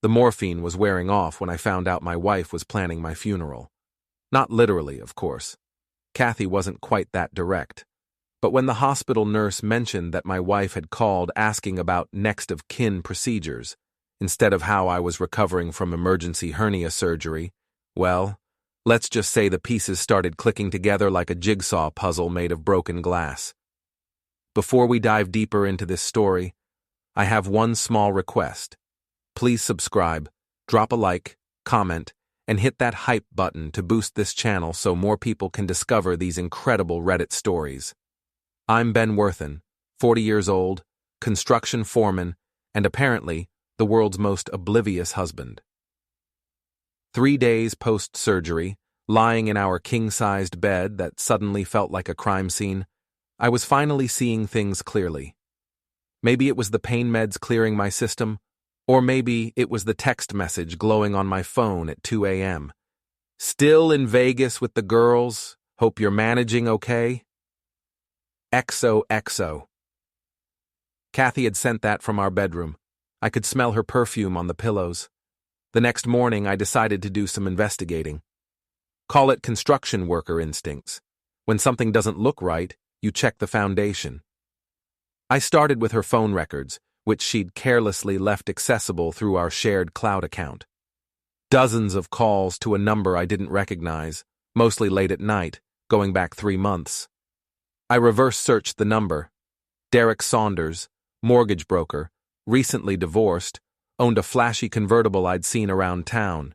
The morphine was wearing off when I found out my wife was planning my funeral. Not literally, of course. Kathy wasn't quite that direct. But when the hospital nurse mentioned that my wife had called asking about next of kin procedures, instead of how I was recovering from emergency hernia surgery, well, let's just say the pieces started clicking together like a jigsaw puzzle made of broken glass. Before we dive deeper into this story, I have one small request. Please subscribe, drop a like, comment, and hit that hype button to boost this channel so more people can discover these incredible Reddit stories. I'm Ben Worthen, 40 years old, construction foreman, and apparently the world's most oblivious husband. 3 days post-surgery, lying in our king-sized bed that suddenly felt like a crime scene, I was finally seeing things clearly. Maybe it was the pain meds clearing my system, or maybe it was the text message glowing on my phone at 2 a.m. Still in Vegas with the girls? Hope you're managing okay? XOXO. Kathy had sent that from our bedroom. I could smell her perfume on the pillows. The next morning, I decided to do some investigating. Call it construction worker instincts. When something doesn't look right, you check the foundation. I started with her phone records, which she'd carelessly left accessible through our shared cloud account. Dozens of calls to a number I didn't recognize, mostly late at night, going back 3 months. I reverse-searched the number. Derek Saunders, mortgage broker, recently divorced, owned a flashy convertible I'd seen around town.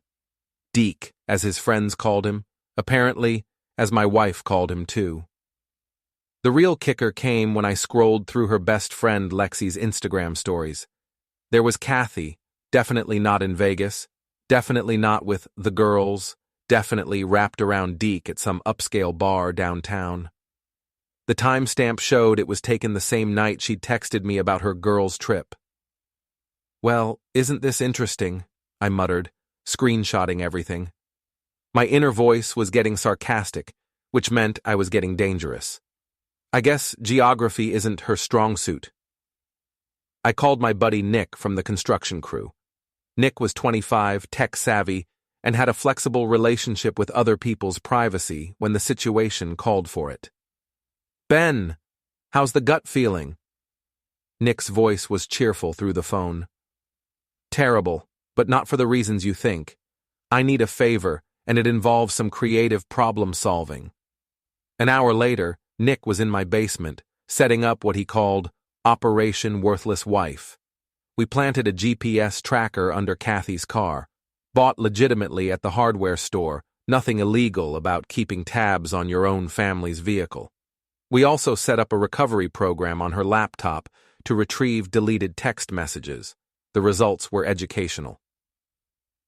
Deke, as his friends called him, apparently, as my wife called him too. The real kicker came when I scrolled through her best friend Lexi's Instagram stories. There was Kathy, definitely not in Vegas, definitely not with the girls, definitely wrapped around Deke at some upscale bar downtown. The timestamp showed it was taken the same night she'd texted me about her girls' trip. Well, isn't this interesting? I muttered, screenshotting everything. My inner voice was getting sarcastic, which meant I was getting dangerous. I guess geography isn't her strong suit. I called my buddy Nick from the construction crew. Nick was 25, tech-savvy, and had a flexible relationship with other people's privacy when the situation called for it. Ben, how's the gut feeling? Nick's voice was cheerful through the phone. Terrible, but not for the reasons you think. I need a favor, and it involves some creative problem-solving. An hour later, Nick was in my basement, setting up what he called Operation Worthless Wife. We planted a GPS tracker under Kathy's car, bought legitimately at the hardware store, nothing illegal about keeping tabs on your own family's vehicle. We also set up a recovery program on her laptop to retrieve deleted text messages. The results were educational.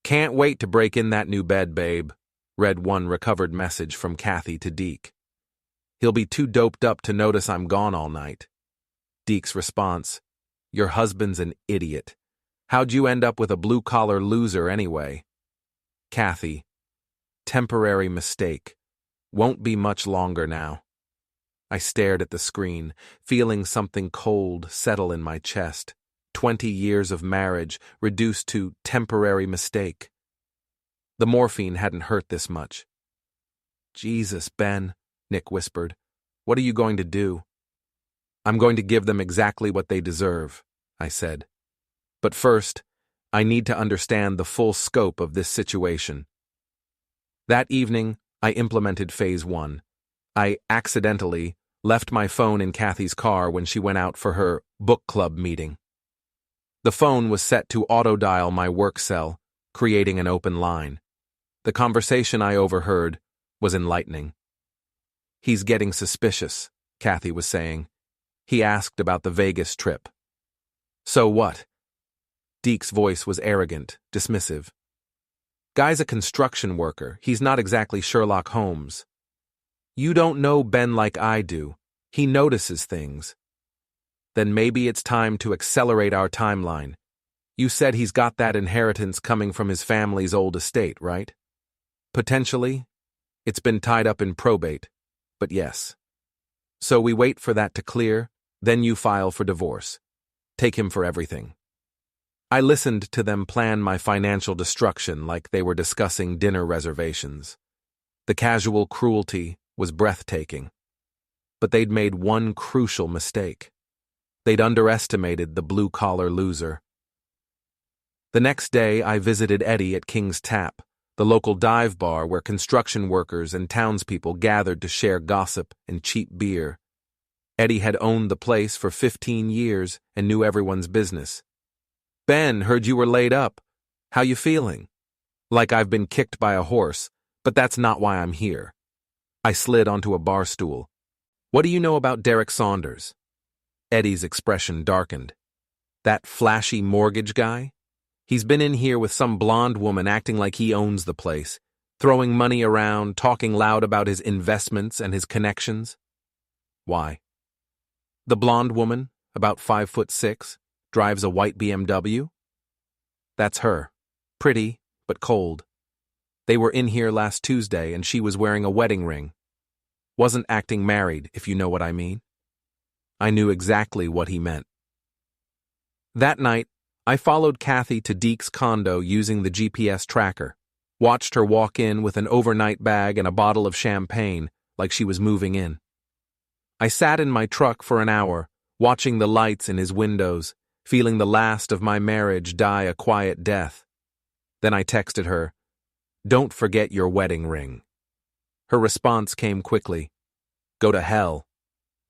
Can't wait to break in that new bed, babe, read one recovered message from Kathy to Deke. He'll be too doped up to notice I'm gone all night. Deke's response, your husband's an idiot. How'd you end up with a blue-collar loser anyway? Kathy, temporary mistake. Won't be much longer now. I stared at the screen, feeling something cold settle in my chest. 20 years of marriage reduced to temporary mistake. The morphine hadn't hurt this much. Jesus, Ben, Nick whispered. What are you going to do? I'm going to give them exactly what they deserve, I said. But first, I need to understand the full scope of this situation. That evening, I implemented Phase 1. I accidentally left my phone in Kathy's car when she went out for her book club meeting. The phone was set to auto-dial my work cell, creating an open line. The conversation I overheard was enlightening. He's getting suspicious, Kathy was saying. He asked about the Vegas trip. So what? Deke's voice was arrogant, dismissive. Guy's a construction worker. He's not exactly Sherlock Holmes. You don't know Ben like I do. He notices things. Then maybe it's time to accelerate our timeline. You said he's got that inheritance coming from his family's old estate, right? Potentially. It's been tied up in probate. But yes. So we wait for that to clear, then you file for divorce. Take him for everything. I listened to them plan my financial destruction like they were discussing dinner reservations. The casual cruelty was breathtaking. But they'd made one crucial mistake. They'd underestimated the blue-collar loser. The next day, I visited Eddie at King's Tap, the local dive bar where construction workers and townspeople gathered to share gossip and cheap beer. Eddie had owned the place for 15 years and knew everyone's business. "Ben, heard you were laid up. How you feeling?" Like I've been kicked by a horse, but that's not why I'm here. I slid onto a bar stool. "What do you know about Derek Saunders?" Eddie's expression darkened. "That flashy mortgage guy? He's been in here with some blonde woman acting like he owns the place, throwing money around, talking loud about his investments and his connections." "Why?" "The blonde woman, about 5'6", drives a white BMW?" "That's her. Pretty, but cold. They were in here last Tuesday and she was wearing a wedding ring. Wasn't acting married, if you know what I mean." I knew exactly what he meant. That night, I followed Kathy to Deke's condo using the GPS tracker, watched her walk in with an overnight bag and a bottle of champagne like she was moving in. I sat in my truck for an hour, watching the lights in his windows, feeling the last of my marriage die a quiet death. Then I texted her, "Don't forget your wedding ring." Her response came quickly, "Go to hell."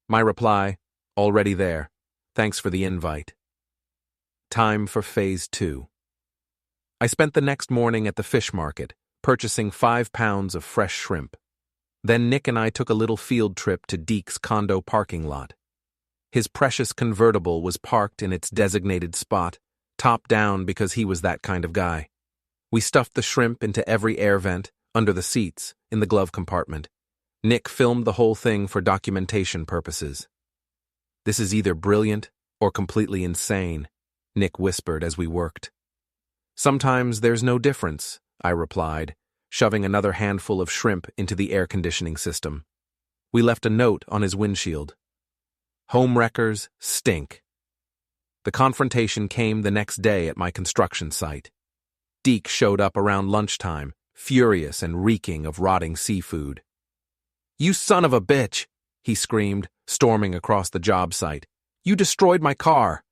My reply, "Already there. Thanks for the invite." Time for Phase 2. I spent the next morning at the fish market, purchasing 5 pounds of fresh shrimp. Then Nick and I took a little field trip to Deke's condo parking lot. His precious convertible was parked in its designated spot, top down because he was that kind of guy. We stuffed the shrimp into every air vent, under the seats, in the glove compartment. Nick filmed the whole thing for documentation purposes. "This is either brilliant or completely insane," Nick whispered as we worked. "Sometimes there's no difference," I replied, shoving another handful of shrimp into the air conditioning system. We left a note on his windshield. "Homewreckers stink." The confrontation came the next day at my construction site. Deke showed up around lunchtime, furious and reeking of rotting seafood. "You son of a bitch!" he screamed, storming across the job site. "You destroyed my car!"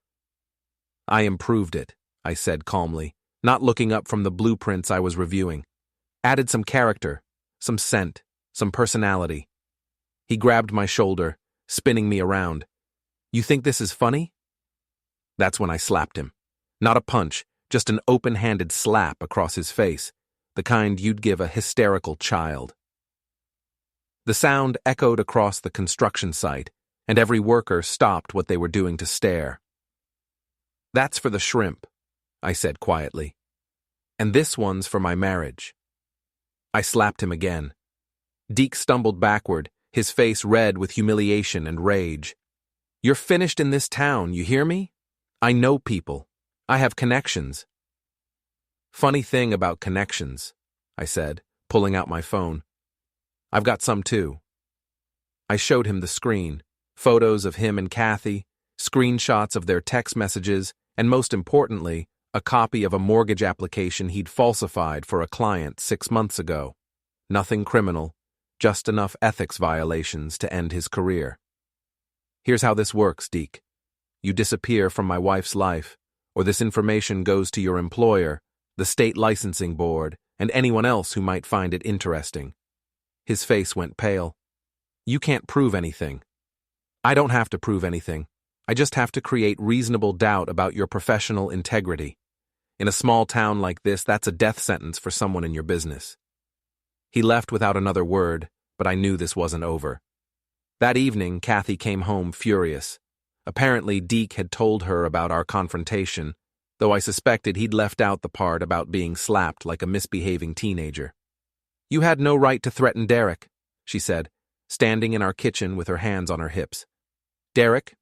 "I improved it," I said calmly, not looking up from the blueprints I was reviewing. "Added some character, some scent, some personality." He grabbed my shoulder, spinning me around. "You think this is funny?" That's when I slapped him. Not a punch, just an open-handed slap across his face, the kind you'd give a hysterical child. The sound echoed across the construction site, and every worker stopped what they were doing to stare. "That's for the shrimp," I said quietly. "And this one's for my marriage." I slapped him again. Deke stumbled backward, his face red with humiliation and rage. "You're finished in this town, you hear me? I know people. I have connections." "Funny thing about connections," I said, pulling out my phone. "I've got some too." I showed him the screen, photos of him and Kathy, screenshots of their text messages, and most importantly, a copy of a mortgage application he'd falsified for a client 6 months ago. Nothing criminal, just enough ethics violations to end his career. "Here's how this works, Deke. You disappear from my wife's life, or this information goes to your employer, the state licensing board, and anyone else who might find it interesting." His face went pale. "You can't prove anything." "I don't have to prove anything. I just have to create reasonable doubt about your professional integrity. In a small town like this, that's a death sentence for someone in your business." He left without another word, but I knew this wasn't over. That evening, Kathy came home furious. Apparently, Deke had told her about our confrontation, though I suspected he'd left out the part about being slapped like a misbehaving teenager. "You had no right to threaten Derek," she said, standing in our kitchen with her hands on her hips. "Derek?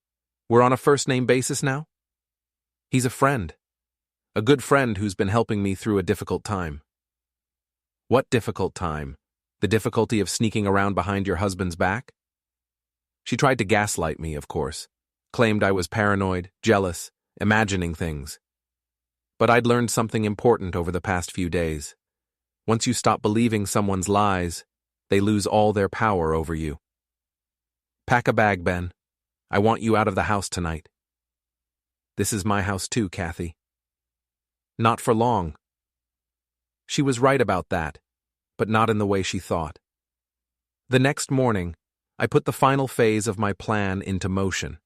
We're on a first-name basis now?" "He's a friend. A good friend who's been helping me through a difficult time." "What difficult time? The difficulty of sneaking around behind your husband's back?" She tried to gaslight me, of course. Claimed I was paranoid, jealous, imagining things. But I'd learned something important over the past few days. Once you stop believing someone's lies, they lose all their power over you. Pack a bag, Ben. I want you out of the house tonight. This is my house too, Kathy. Not for long. She was right about that, but not in the way she thought. The next morning, I put the final phase of my plan into motion.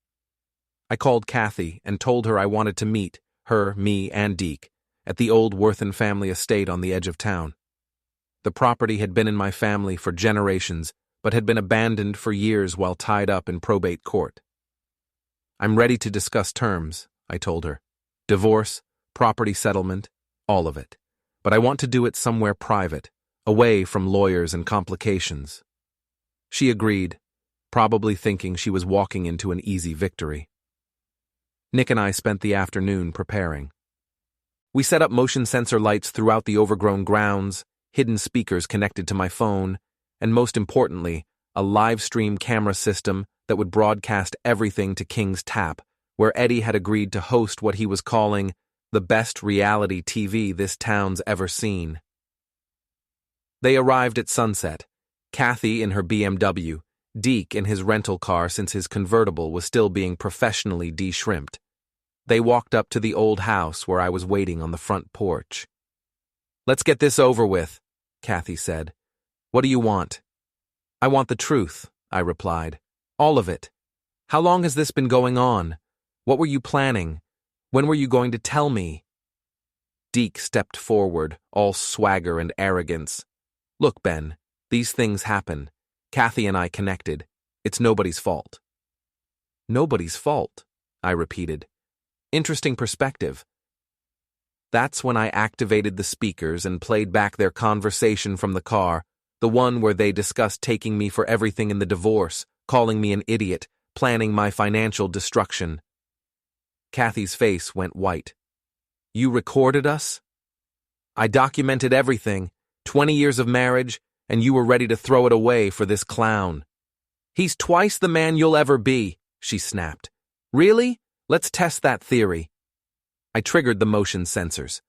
I called Kathy and told her I wanted to meet her, me, and Deke at the old Worthen family estate on the edge of town. The property had been in my family for generations, but had been abandoned for years while tied up in probate court. I'm ready to discuss terms, I told her. Divorce, property settlement, all of it. But I want to do it somewhere private, away from lawyers and complications. She agreed, probably thinking she was walking into an easy victory. Nick and I spent the afternoon preparing. We set up motion sensor lights throughout the overgrown grounds, hidden speakers connected to my phone, and most importantly, a live stream camera system that would broadcast everything to King's Tap, where Eddie had agreed to host what he was calling the best reality TV this town's ever seen. They arrived at sunset, Kathy in her BMW, Deke in his rental car since his convertible was still being professionally de-shrimped. They walked up to the old house where I was waiting on the front porch. "Let's get this over with," Kathy said. "What do you want?" "I want the truth," I replied. "All of it. How long has this been going on? What were you planning? When were you going to tell me?" Deke stepped forward, all swagger and arrogance. "Look, Ben, these things happen. Kathy and I connected. It's nobody's fault." "Nobody's fault," I repeated. Interesting perspective. That's when I activated the speakers and played back their conversation from the car, the one where they discussed taking me for everything in the divorce, calling me an idiot, planning my financial destruction. Kathy's face went white. "You recorded us?" "I documented everything, 20 years of marriage, and you were ready to throw it away for this clown." "He's twice the man you'll ever be," she snapped. "Really? Let's test that theory." I triggered the motion sensors.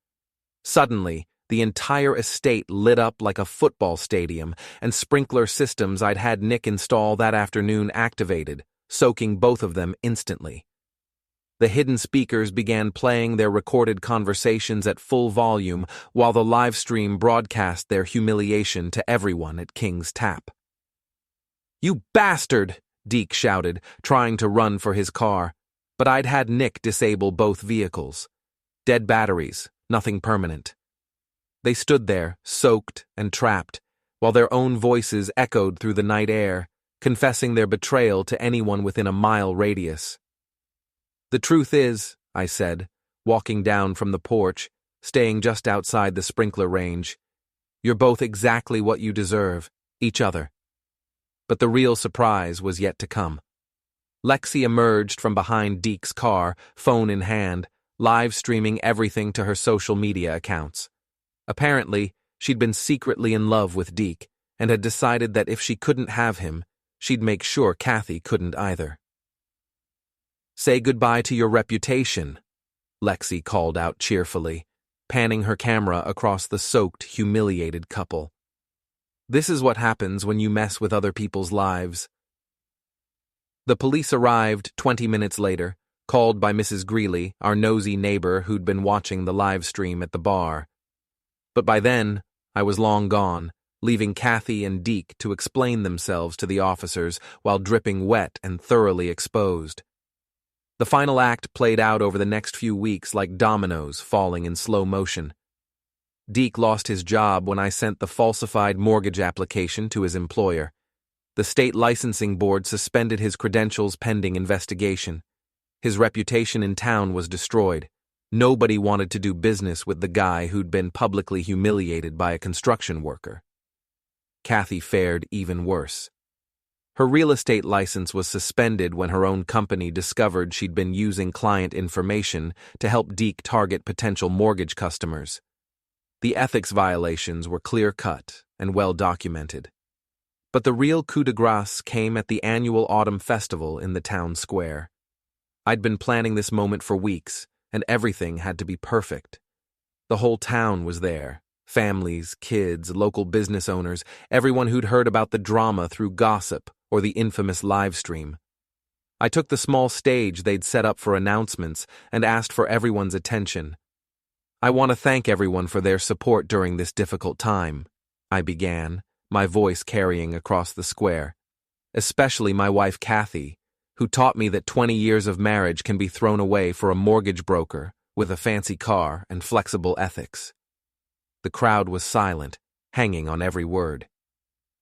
Suddenly, the entire estate lit up like a football stadium, and sprinkler systems I'd had Nick install that afternoon activated, soaking both of them instantly. The hidden speakers began playing their recorded conversations at full volume while the live stream broadcast their humiliation to everyone at King's Tap. "You bastard!" Deke shouted, trying to run for his car, but I'd had Nick disable both vehicles. Dead batteries, nothing permanent. They stood there, soaked and trapped, while their own voices echoed through the night air, confessing their betrayal to anyone within a mile radius. "The truth is," I said, walking down from the porch, staying just outside the sprinkler range, "you're both exactly what you deserve, each other." But the real surprise was yet to come. Lexi emerged from behind Deke's car, phone in hand, live streaming everything to her social media accounts. Apparently, she'd been secretly in love with Deke and had decided that if she couldn't have him, she'd make sure Kathy couldn't either. "Say goodbye to your reputation," Lexi called out cheerfully, panning her camera across the soaked, humiliated couple. "This is what happens when you mess with other people's lives." The police arrived 20 minutes later, called by Mrs. Greeley, our nosy neighbor who'd been watching the live stream at the bar. But by then, I was long gone, leaving Kathy and Deke to explain themselves to the officers while dripping wet and thoroughly exposed. The final act played out over the next few weeks like dominoes falling in slow motion. Deke lost his job when I sent the falsified mortgage application to his employer. The state licensing board suspended his credentials pending investigation. His reputation in town was destroyed. Nobody wanted to do business with the guy who'd been publicly humiliated by a construction worker. Kathy fared even worse. Her real estate license was suspended when her own company discovered she'd been using client information to help Deke target potential mortgage customers. The ethics violations were clear-cut and well-documented. But the real coup de grace came at the annual autumn festival in the town square. I'd been planning this moment for weeks, and everything had to be perfect. The whole town was there. Families, kids, local business owners, everyone who'd heard about the drama through gossip or the infamous live stream. I took the small stage they'd set up for announcements and asked for everyone's attention. "I want to thank everyone for their support during this difficult time," I began, my voice carrying across the square. "Especially my wife Kathy, who taught me that 20 years of marriage can be thrown away for a mortgage broker with a fancy car and flexible ethics." The crowd was silent, hanging on every word.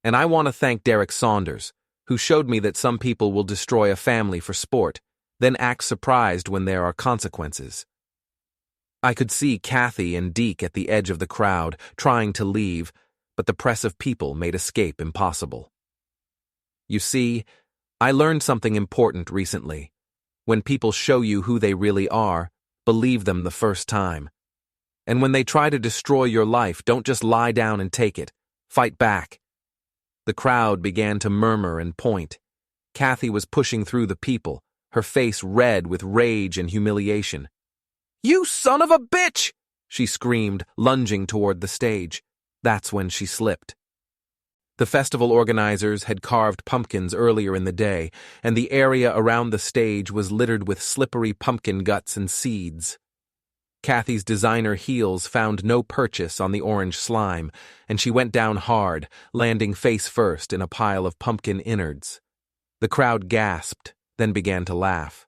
"And I want to thank Derek Saunders, who showed me that some people will destroy a family for sport, then act surprised when there are consequences." I could see Kathy and Deke at the edge of the crowd, trying to leave, but the press of people made escape impossible. You see, I learned something important recently. When people show you who they really are, believe them the first time. And when they try to destroy your life, don't just lie down and take it. Fight back. The crowd began to murmur and point. Kathy was pushing through the people, her face red with rage and humiliation. "You son of a bitch!" she screamed, lunging toward the stage. That's when she slipped. The festival organizers had carved pumpkins earlier in the day, and the area around the stage was littered with slippery pumpkin guts and seeds. Kathy's designer heels found no purchase on the orange slime, and she went down hard, landing face first in a pile of pumpkin innards. The crowd gasped, then began to laugh.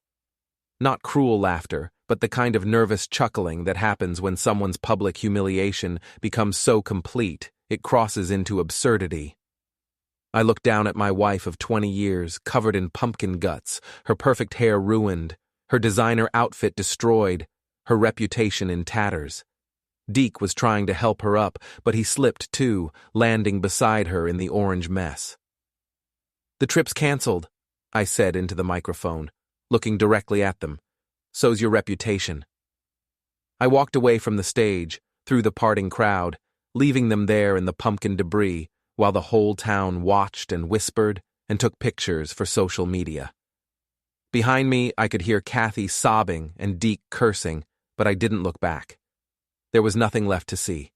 Not cruel laughter, but the kind of nervous chuckling that happens when someone's public humiliation becomes so complete it crosses into absurdity. I looked down at my wife of 20 years, covered in pumpkin guts, her perfect hair ruined, her designer outfit destroyed, her reputation in tatters. Deke was trying to help her up, but he slipped too, landing beside her in the orange mess. "The trip's canceled," I said into the microphone, looking directly at them. "So's your reputation." I walked away from the stage, through the parting crowd, leaving them there in the pumpkin debris, while the whole town watched and whispered and took pictures for social media. Behind me, I could hear Kathy sobbing and Deke cursing, but I didn't look back. There was nothing left to see.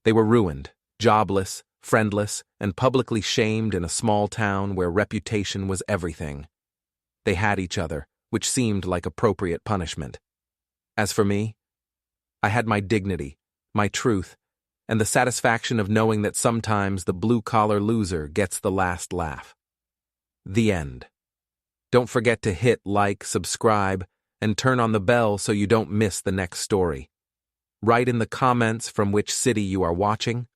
They were ruined, jobless, friendless, and publicly shamed in a small town where reputation was everything. They had each other, which seemed like appropriate punishment. As for me, I had my dignity, my truth, and the satisfaction of knowing that sometimes the blue-collar loser gets the last laugh. The end. Don't forget to hit like, subscribe, and turn on the bell so you don't miss the next story. Write in the comments from which city you are watching,